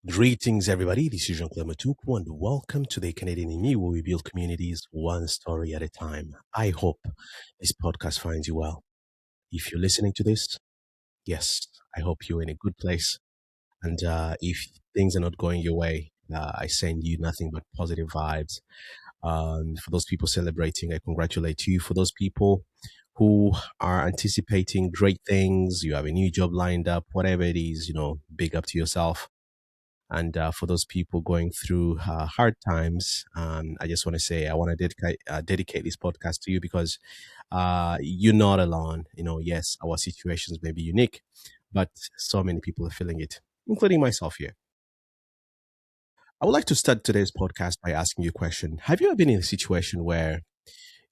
Greetings, everybody. This is Jean-Claude Matuku, and welcome to the Canadian in Me, where we build communities one story at a time. I hope this podcast finds you well. If you're listening to this, yes, I hope you're in a good place. And if things are not going your way, I send you nothing but positive vibes. For those people celebrating, I congratulate you. For those people who are anticipating great things, you have a new job lined up, whatever it is, big up to yourself. And for those people going through hard times, I just want to say I want to dedicate this podcast to you because you're not alone. Yes, our situations may be unique, but so many people are feeling it, including myself here. I would like to start today's podcast by asking you a question. Have you ever been in a situation where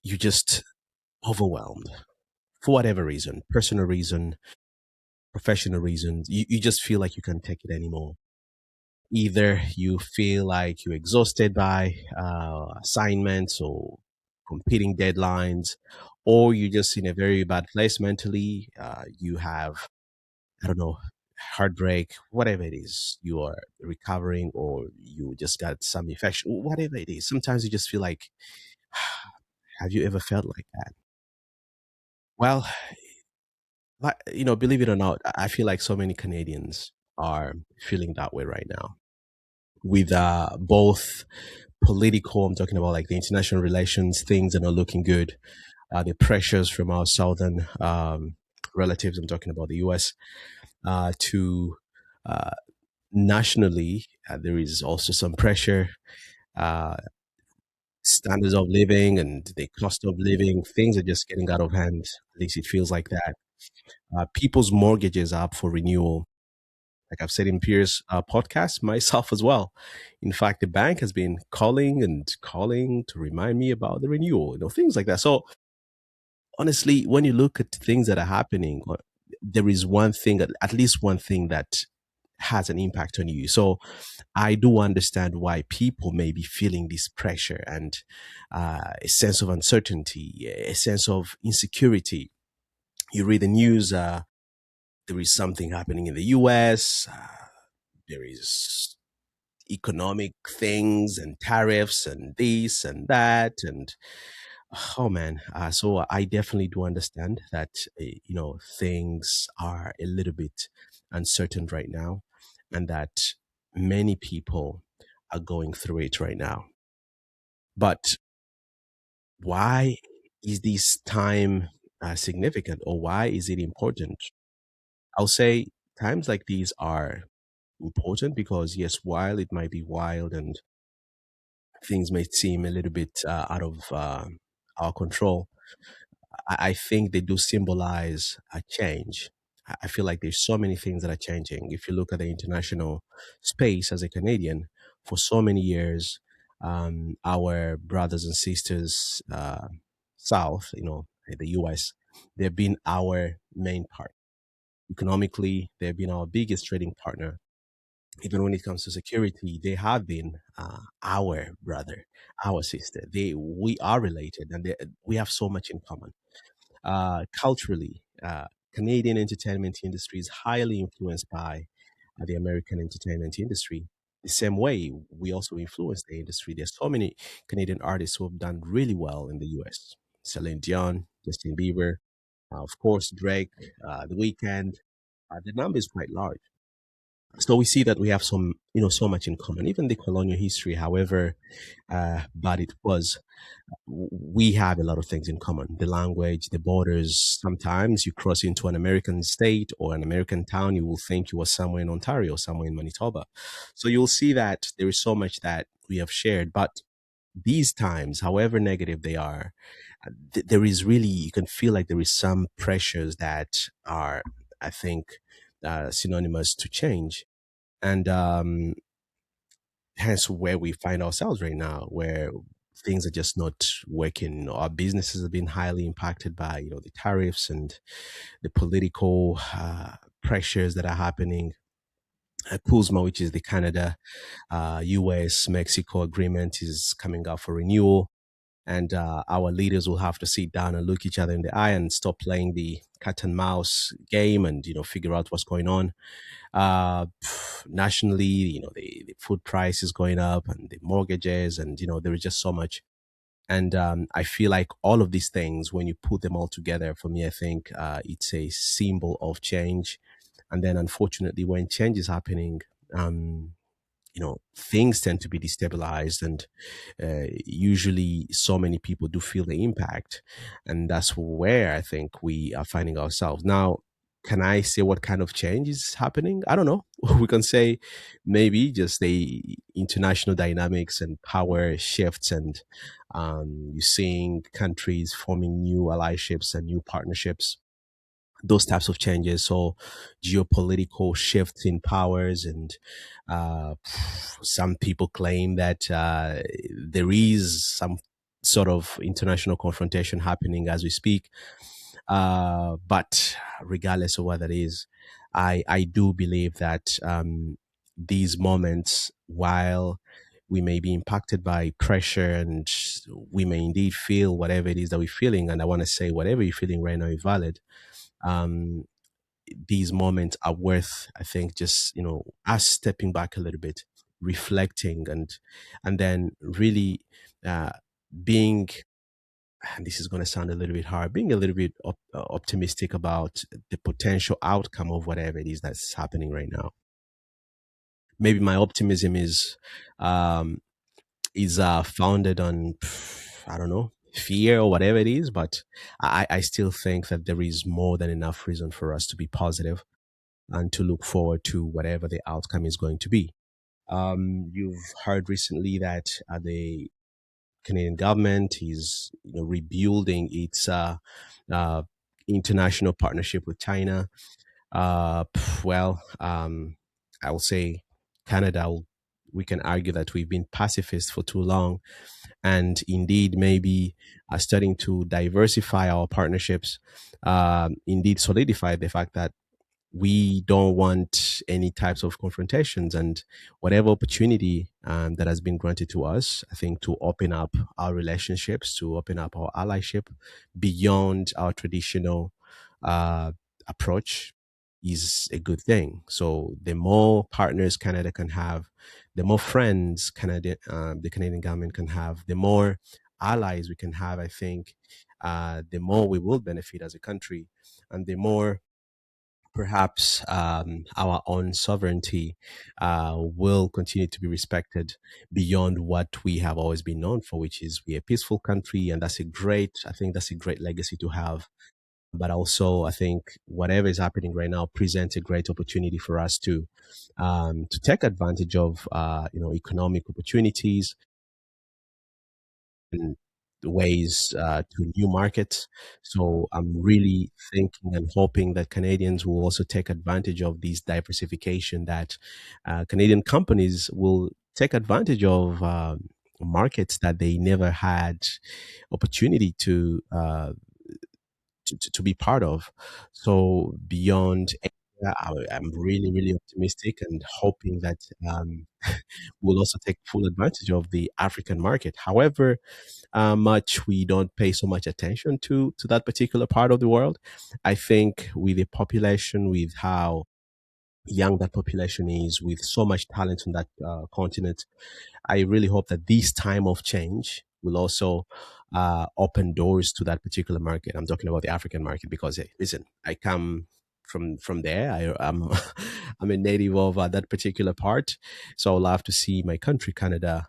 you just overwhelmed for whatever reason, personal reason, professional reasons? You just feel like you can't take it anymore. Either you feel like you're exhausted by assignments or competing deadlines, or you're just in a very bad place mentally. You have, I don't know, heartbreak, whatever it is, you are recovering, or you just got some infection, whatever it is. Sometimes you just feel like, have you ever felt like that? Well, believe it or not, I feel like so many Canadians are feeling that way right now with both political, I'm talking about like the international relations, things are not looking good. The pressures from our southern relatives, I'm talking about the US, to uh, nationally, there is also some pressure. Uh, Standards of living and the cost of living, things are just getting out of hand. At least it feels like that. People's mortgages are up for renewal, like I've said in previous podcasts, myself as well. In fact, the bank has been calling and calling to remind me about the renewal, things like that. So honestly, when you look at things that are happening, there is one thing, at least one thing that has an impact on you. So I do understand why people may be feeling this pressure and a sense of uncertainty, a sense of insecurity. You read the news, there is something happening in the US, there is economic things and tariffs and this and that and oh man, so I definitely do understand that things are a little bit uncertain right now, and that many people are going through it right now. But why is this time significant, or why is it important? I'll say times like these are important because yes, while it might be wild and things may seem a little bit out of our control, I think they do symbolize a change. I feel like there's so many things that are changing. If you look at the international space as a Canadian, for so many years, our brothers and sisters south, the US, they've been our main part. Economically, they've been our biggest trading partner. Even when it comes to security, they have been our brother, our sister. We are related, and we have so much in common. Culturally, Canadian entertainment industry is highly influenced by the American entertainment industry. The same way, we also influence the industry. There's so many Canadian artists who have done really well in the US. Celine Dion, Justin Bieber, of course, Drake, The Weeknd. The number is quite large. So we see that we have so much in common. Even the colonial history, however bad it was, we have a lot of things in common. The language, the borders. Sometimes you cross into an American state or an American town, you will think you were somewhere in Ontario, somewhere in Manitoba. So you'll see that there is so much that we have shared. But these times, however negative they are, there is really, you can feel like there is some pressures that are, I think, synonymous to change. And hence where we find ourselves right now, where things are just not working. Our businesses have been highly impacted by the tariffs and the political pressures that are happening. CUSMA, which is the Canada, US, Mexico agreement, is coming up for renewal. and our leaders will have to sit down and look each other in the eye and stop playing the cat and mouse game, and figure out what's going on. Nationally, the food price is going up, and the mortgages, and there is just so much. And I feel like all of these things, when you put them all together, for me, I think it's a symbol of change. And then, unfortunately, when change is happening, um, things tend to be destabilized, and usually so many people do feel the impact. And that's where I think we are finding ourselves now. Can I say what kind of change is happening? I don't know. We can say maybe just the international dynamics and power shifts, and you're seeing countries forming new allyships and new partnerships, those types of changes. So geopolitical shifts in powers, and uh, some people claim that there is some sort of international confrontation happening as we speak. But regardless of what that is, I do believe that these moments, while we may be impacted by pressure, and we may indeed feel whatever it is that we're feeling, and I want to say whatever you're feeling right now is valid. um, these moments are worth, I think, just us stepping back a little bit, reflecting, and then really uh, being, and this is going to sound a little bit hard, being a little bit optimistic about the potential outcome of whatever it is that's happening right now. Maybe my optimism um, is founded on, I don't know, fear or whatever it is, but I still think that there is more than enough reason for us to be positive and to look forward to whatever the outcome is going to be. You've heard recently that the Canadian government is rebuilding its uh, international partnership with China. Well, I will say Canada. We can argue that we've been pacifist for too long, and indeed maybe are starting to diversify our partnerships. Indeed, solidify the fact that we don't want any types of confrontations, and whatever opportunity that has been granted to us, I think, to open up our relationships, to open up our allyship beyond our traditional uh, approach, is a good thing. So the more partners Canada can have, the more friends the Canadian government can have, the more allies we can have, I think, the more we will benefit as a country, and the more perhaps our own sovereignty will continue to be respected beyond what we have always been known for, which is we're a peaceful country, and I think that's a great legacy to have. But also, I think whatever is happening right now presents a great opportunity for us to take advantage of economic opportunities and ways to new markets. So I'm really thinking and hoping that Canadians will also take advantage of this diversification, that Canadian companies will take advantage of markets that they never had opportunity to be part of. So beyond Asia, I'm really, really optimistic and hoping that we'll also take full advantage of the African market. However, much we don't pay so much attention to that particular part of the world. I think with the population, with how young that population is, with so much talent on that continent, I really hope that this time of change will also open doors to that particular market. I'm talking about the African market because, hey, listen, I come from there. I'm I'm a native of that particular part, so I'll love to see my country, Canada,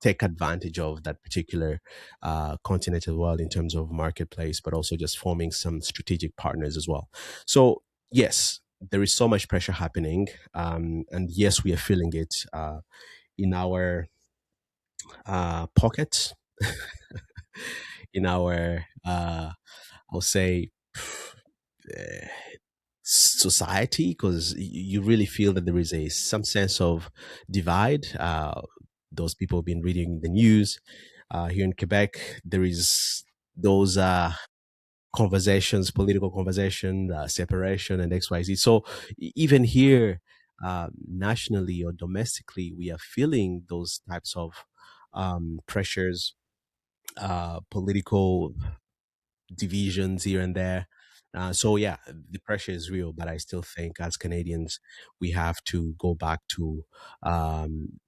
take advantage of that particular continent as well in terms of marketplace, but also just forming some strategic partners as well. So yes, there is so much pressure happening, and yes, we are feeling it in our pockets, in our I'll say uh, society, because you really feel that there is a some sense of divide. Those people have been reading the news here in Quebec. There is those conversations, political conversation, separation, and XYZ. So even here, nationally or domestically, we are feeling those types of pressures, political divisions here and there. So yeah, the pressure is real, but I still think as Canadians, we have to go back to um,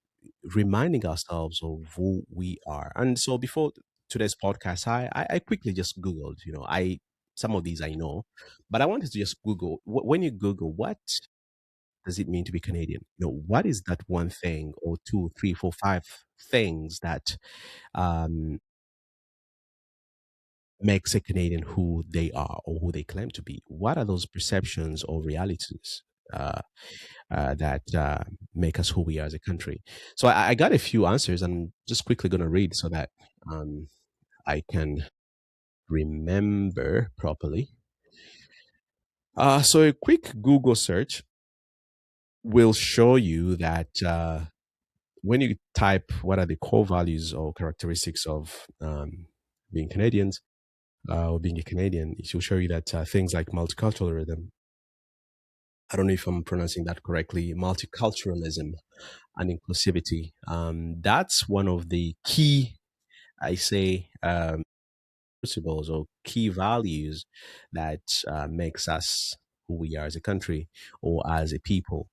reminding ourselves of who we are. And so before today's podcast, I quickly just Googled, I some of these I know, but I wanted to just Google when you Google what does it mean to be Canadian? What is that one thing or two, three, four, five things that um, makes a Canadian who they are or who they claim to be? What are those perceptions or realities uh, that make us who we are as a country? So I got a few answers. I'm just quickly going to read so that um, I can remember properly. So a quick Google search will show you that when you type what are the core values or characteristics of being Canadians or being a Canadian, it will show you that things like multiculturalism, I don't know if I'm pronouncing that correctly, multiculturalism and inclusivity. That's one of the key, I say, principles or key values that makes us who we are as a country or as a people.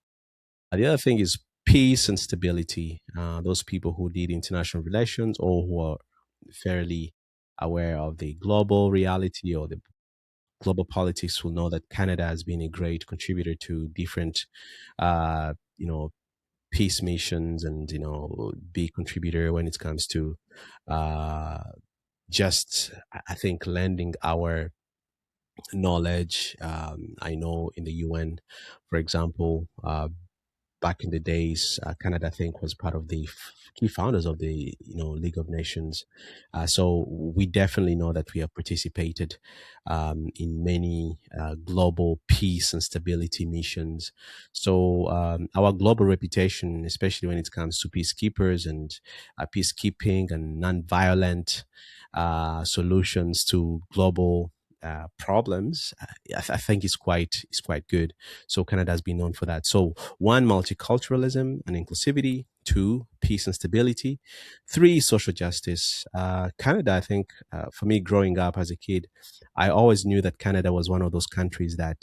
The other thing is peace and stability. Those people who did international relations or who are fairly aware of the global reality or the global politics will know that Canada has been a great contributor to different, uh, you know, peace missions and big contributor when it comes to uh, just I think lending our knowledge. I know in the UN, for example, back in the days, Canada, I think, was part of the key founders of the League of Nations. So we definitely know that we have participated in many global peace and stability missions. So our global reputation, especially when it comes to peacekeepers and peacekeeping and nonviolent solutions to global problems, I think is quite good. So Canada has been known for that. So one, multiculturalism and inclusivity. Two, peace and stability. Three, social justice. Canada, I think, for me growing up as a kid, I always knew that Canada was one of those countries that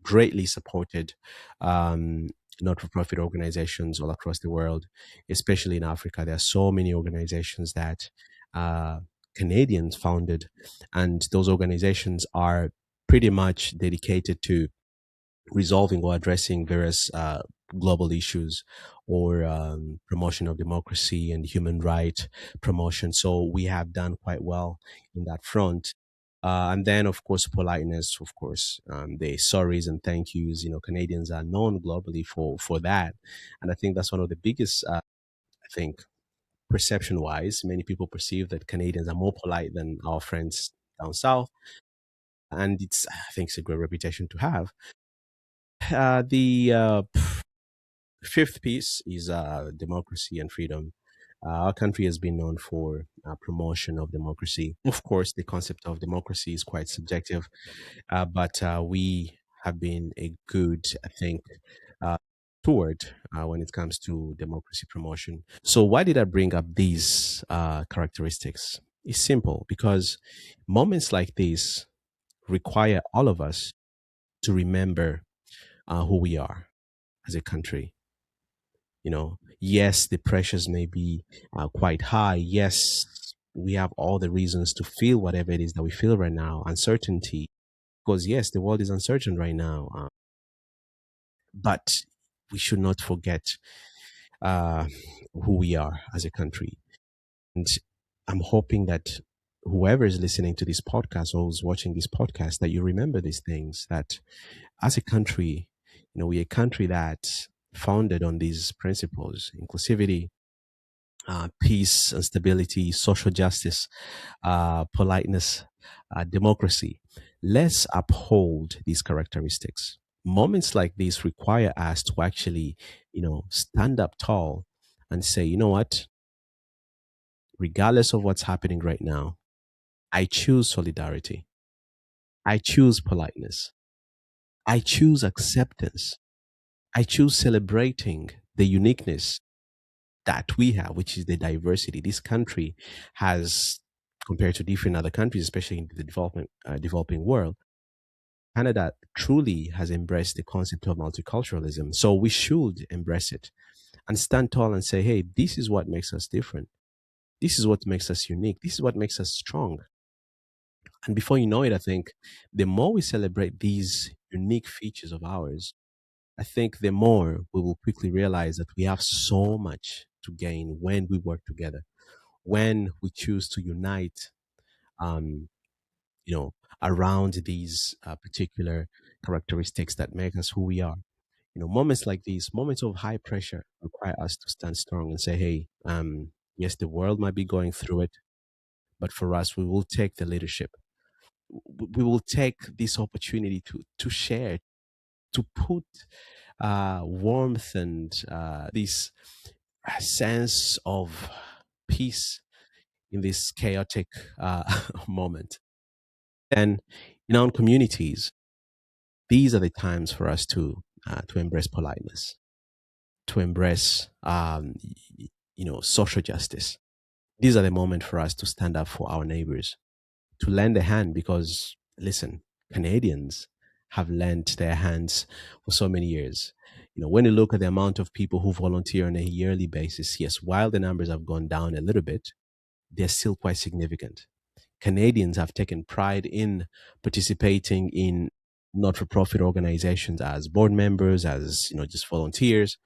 greatly supported um, not-for-profit organizations all across the world, especially in Africa. There are so many organizations that uh, Canadians founded, and those organizations are pretty much dedicated to resolving or addressing various global issues or promotion of democracy and human right promotion. So we have done quite well in that front. And then, of course, politeness. Of course, the sorries and thank yous. Canadians are known globally for that, and I think that's one of the biggest. I think perception-wise, many people perceive that Canadians are more polite than our friends down south, and I think it's a great reputation to have. The fifth piece is democracy and freedom. Our country has been known for promotion of democracy. Of course, the concept of democracy is quite subjective, but we have been a good, I think, uh, steward when it comes to democracy promotion. So, why did I bring up these characteristics? It's simple because moments like this require all of us to remember who we are as a country. Yes, the pressures may be quite high. Yes, we have all the reasons to feel whatever it is that we feel right now. Uncertainty, because yes, the world is uncertain right now. But we should not forget uh, who we are as a country. And I'm hoping that whoever is listening to this podcast or who's watching this podcast, that you remember these things, that as a country, we're a country that's founded on these principles: inclusivity, peace and stability, social justice, politeness, democracy. Let's uphold these characteristics. Moments like these require us to actually, stand up tall and say, you know what, regardless of what's happening right now, I choose solidarity. I choose politeness. I choose acceptance. I choose celebrating the uniqueness that we have, which is the diversity this country has compared to different other countries, especially in the developing world. Canada truly has embraced the concept of multiculturalism. So we should embrace it and stand tall and say, hey, this is what makes us different. This is what makes us unique. This is what makes us strong. And before you know it, I think the more we celebrate these unique features of ours, I think the more we will quickly realize that we have so much to gain when we work together, when we choose to unite, um, you know, around these particular characteristics that make us who we are. Moments like these, moments of high pressure, require us to stand strong and say, hey, yes, the world might be going through it, but for us, we will take the leadership. We will take this opportunity to share, to put warmth and this sense of peace in this chaotic moment. And in our communities, these are the times for us to embrace politeness, to embrace social justice. These are the moment for us to stand up for our neighbors, to lend a hand, because listen, Canadians have lent their hands for so many years. When you look at the amount of people who volunteer on a yearly basis, yes, while the numbers have gone down a little bit, they're still quite significant. Canadians have taken pride in participating in not-for-profit organizations as board members, as just volunteers.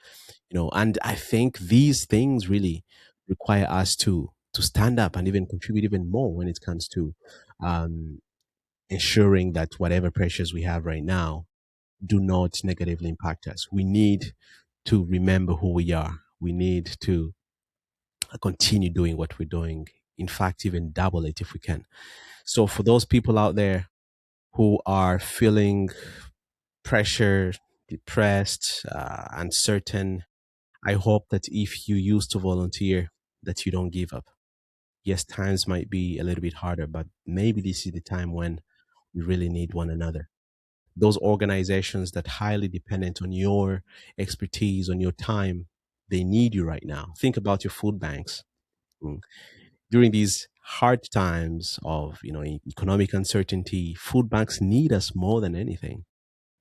And I think these things really require us to stand up and even contribute even more when it comes to um, ensuring that whatever pressures we have right now do not negatively impact us. We need to remember who we are. We need to continue doing what we're doing. In fact, even double it if we can. So, for those people out there who are feeling pressure, depressed, uncertain, I hope that if you used to volunteer, that you don't give up. Yes, times might be a little bit harder, but maybe this is the time when we really need one another. Those organizations that highly dependent on your expertise, on your time, they need you right now. Think about your food banks. Mm. During these hard times of economic uncertainty, food banks need us more than anything.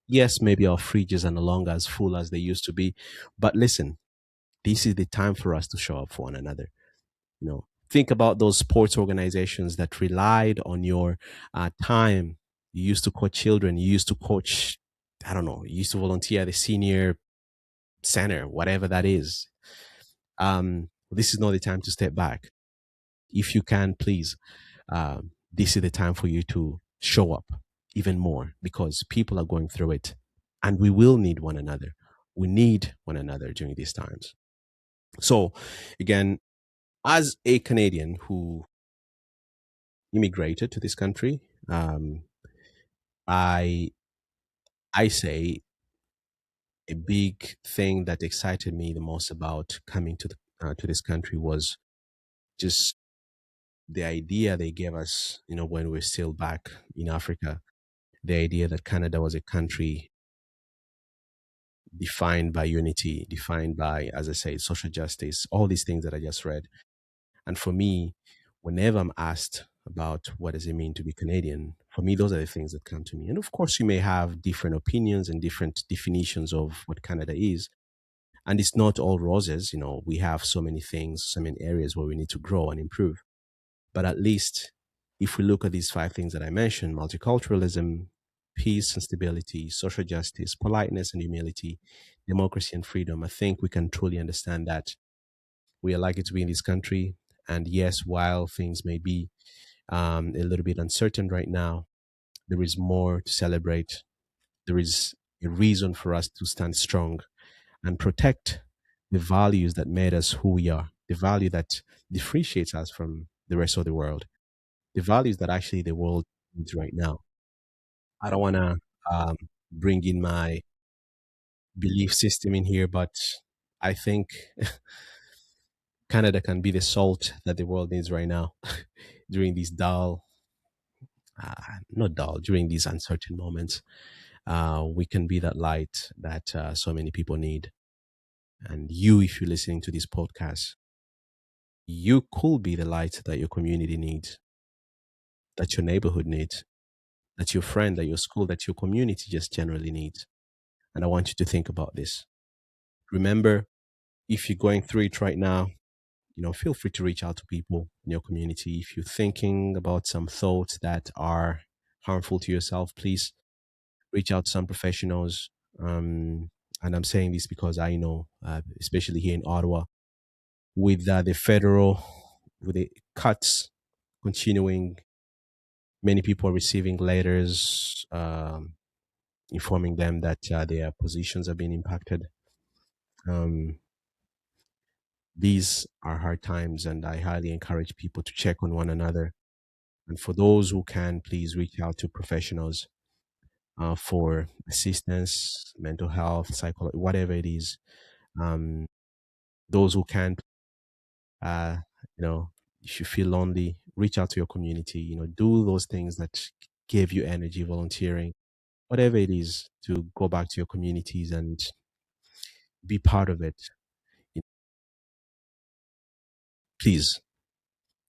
Yes, maybe our fridges are no longer as full as they used to be, but listen, this is the time for us to show up for one another. Think about those sports organizations that relied on your time. You used to coach children, you used to coach, I don't know, you used to volunteer at the senior center, whatever that is. This is not the time to step back. If you can, please, this is the time for you to show up even more, because people are going through it and we will need one another. We need one another during these times. So, again, as a Canadian who immigrated to this country, I I say a big thing that excited me the most about coming to this country was just the idea they gave us, when we're still back in Africa. The idea that Canada was a country defined by unity, defined by, as I say, social justice, all these things that I just read. And for me, whenever I'm asked about what does it mean to be Canadian, for me, those are the things that come to me. And of course, you may have different opinions and different definitions of what Canada is. And it's not all roses. We have so many things, so many areas where we need to grow and improve. But at least if we look at these five things that I mentioned: multiculturalism, peace and stability, social justice, politeness and humility, democracy and freedom, I think we can truly understand that we are lucky to be in this country. And yes, while things may be a little bit uncertain right now, there is more to celebrate. There is a reason for us to stand strong and protect the values that made us who we are, the value that differentiates us from the rest of the world, the values that actually the world needs right now. I don't want to bring in my belief system in here, but I think Canada can be the salt that the world needs right now during these not dull, during these uncertain moments. We can be that light that so many people need. And you, if you're listening to this podcast, you could be the light that your community needs, that your neighborhood needs, that your friend, that your school, that your community just generally needs. And I want you to think about this. Remember, if you're going through it right now, feel free to reach out to people in your community. If you're thinking about some thoughts that are harmful to yourself, please reach out to some professionals. Um, and I'm saying this because I know, especially here in Ottawa, with with the cuts continuing, many people are receiving letters informing them that their positions are being impacted. Um, these are hard times, and I highly encourage people to check on one another. And for those who can, please reach out to professionals for assistance, mental health, psychology, whatever it is. Um, those who can't, uh, if you feel lonely, reach out to your community. Do those things that give you energy, volunteering, whatever it is, to go back to your communities and be part of it. Please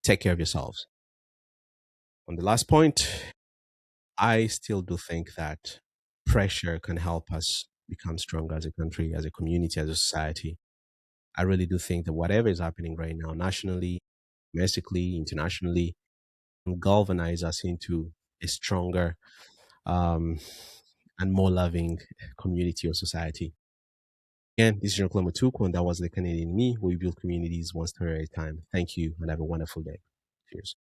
take care of yourselves. On the last point, I still do think that pressure can help us become stronger as a country, as a community, as a society. I really do think that whatever is happening right now, nationally, domestically, internationally, can galvanize us into a stronger um, and more loving community or society. Again, this is Jean Claude Matuko, and that was the Canadian Me, where we build communities one story at a time. Thank you, and have a wonderful day. Cheers.